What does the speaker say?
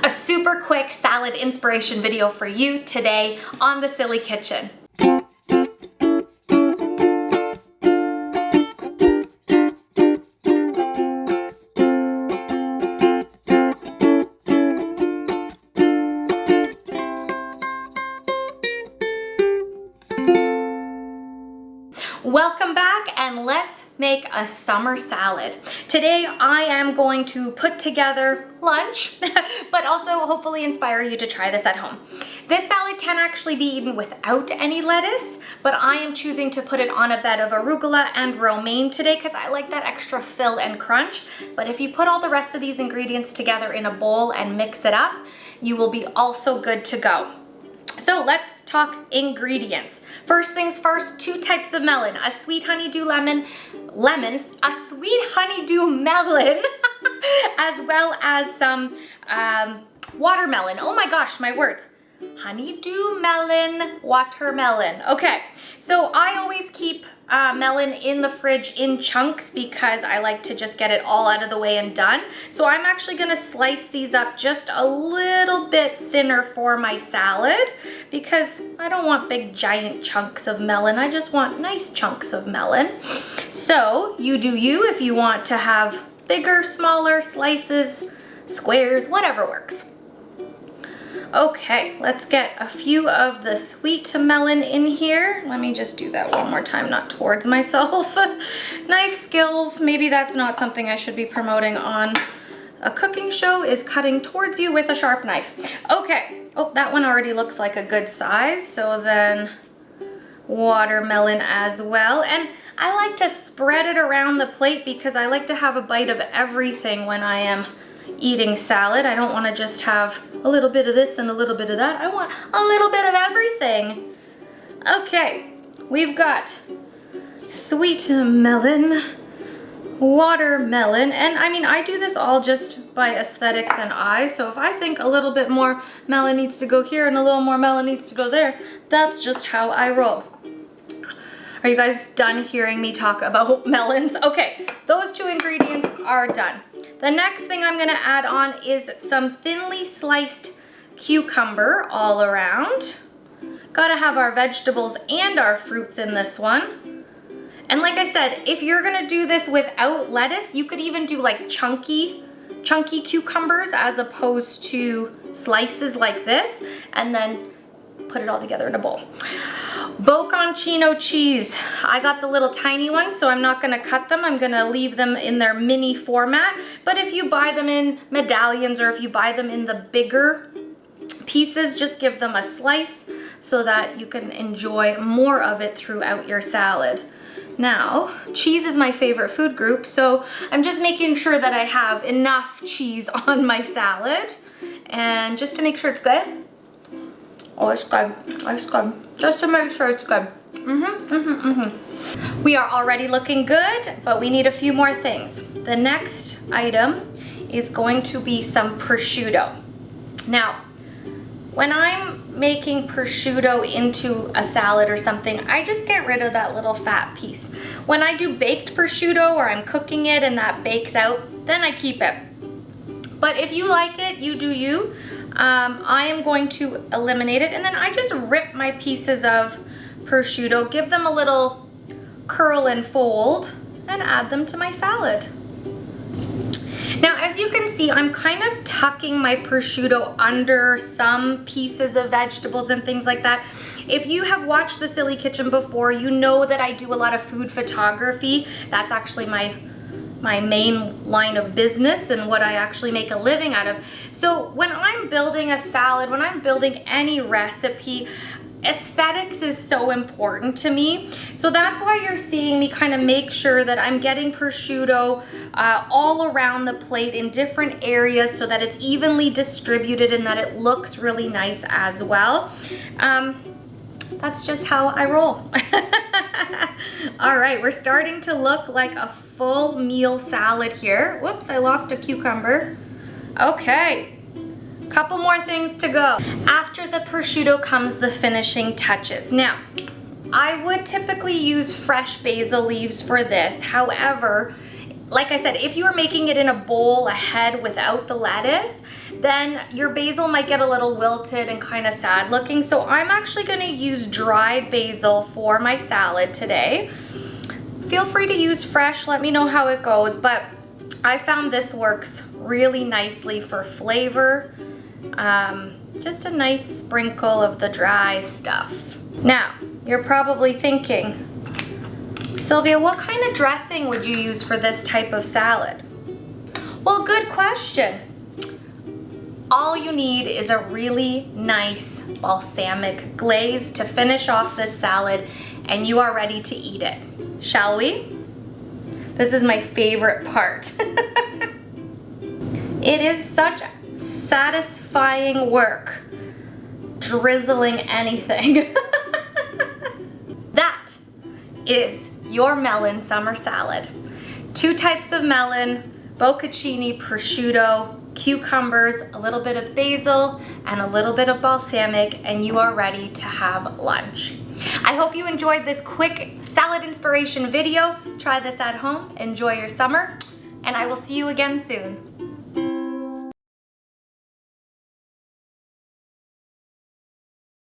A super quick salad inspiration video for you today on the Silly Kitchen. Welcome back, and let's make a summer salad. Today I am going to put together lunch, but also hopefully inspire you to try this at home. This salad can actually be eaten without any lettuce, but I am choosing to put it on a bed of arugula and romaine today because I like that extra fill and crunch. But if you put all the rest of these ingredients together in a bowl and mix it up, you will be also good to go. So let's talk ingredients. First things first, 2 types of melon, a sweet honeydew lemon, a sweet honeydew melon, as well as some watermelon. Oh my gosh, my words. Honeydew melon, watermelon. Okay, so I always keep melon in the fridge in chunks because I like to just get it all out of the way and done. So I'm actually gonna slice these up just a little bit thinner for my salad because I don't want big giant chunks of melon. I just want nice chunks of melon. So you do you if you want to have bigger, smaller slices, squares, whatever works. Okay, let's get a few of the sweet melon in here. Let me just do that one more time, not towards myself. Knife skills, maybe that's not something I should be promoting on a cooking show, is cutting towards you with a sharp knife. Okay, oh, that one already looks like a good size. So then watermelon as well. And I like to spread it around the plate because I like to have a bite of everything when I am eating salad. I don't want to just have a little bit of this and a little bit of that. I want a little bit of everything. Okay, we've got sweet melon, watermelon, and I mean, I do this all just by aesthetics and eye. So if I think a little bit more melon needs to go here and a little more melon needs to go there, that's just how I roll. Are you guys done hearing me talk about melons? Okay, those 2 ingredients are done. The next thing I'm gonna add on is some thinly sliced cucumber all around. Gotta have our vegetables and our fruits in this one. And like I said, if you're gonna do this without lettuce, you could even do like chunky cucumbers as opposed to slices like this, and then put it all together in a bowl. Bocconcino cheese. I got the little tiny ones, so I'm not gonna cut them. I'm gonna leave them in their mini format. But if you buy them in medallions or if you buy them in the bigger pieces, just give them a slice so that you can enjoy more of it throughout your salad. Now, cheese is my favorite food group, so I'm just making sure that I have enough cheese on my salad. And just to make sure it's good. Oh, it's good. It's good. Just to make sure it's good. We are already looking good, but we need a few more things. The next item is going to be some prosciutto. Now, when I'm making prosciutto into a salad or something, I just get rid of that little fat piece. When I do baked prosciutto or I'm cooking it and that bakes out, then I keep it. But if you like it, you do you. I am going to eliminate it, and then I just rip my pieces of prosciutto, give them a little curl and fold, and add them to my salad. Now, as you can see, I'm kind of tucking my prosciutto under some pieces of vegetables and things like that. If you have watched The Silly Kitchen before, you know that I do a lot of food photography. That's actually my main line of business and what I actually make a living out of. So when I'm building a salad, when I'm building any recipe, aesthetics is so important to me. So that's why you're seeing me kind of make sure that I'm getting prosciutto all around the plate in different areas so that it's evenly distributed and that it looks really nice as well. That's just how I roll. All right, we're starting to look like a full meal salad here. Whoops, I lost a cucumber. Okay, couple more things to go. After the prosciutto comes the finishing touches. Now, I would typically use fresh basil leaves for this. However, like I said, if you were making it in a bowl ahead without the lettuce, then your basil might get a little wilted and kind of sad looking. So I'm actually gonna use dried basil for my salad today. Feel free to use fresh, let me know how it goes, but I found this works really nicely for flavor. Just a nice sprinkle of the dry stuff. Now, you're probably thinking, Sylvia, what kind of dressing would you use for this type of salad? Well, good question. All you need is a really nice balsamic glaze to finish off this salad, and you are ready to eat it. Shall we? This is my favorite part. It is such satisfying work drizzling anything. That is your melon summer salad. 2 types of melon, bocconcini, prosciutto, cucumbers, a little bit of basil, and a little bit of balsamic, and you are ready to have lunch. I hope you enjoyed this quick salad inspiration video. Try this at home, enjoy your summer, and I will see you again soon.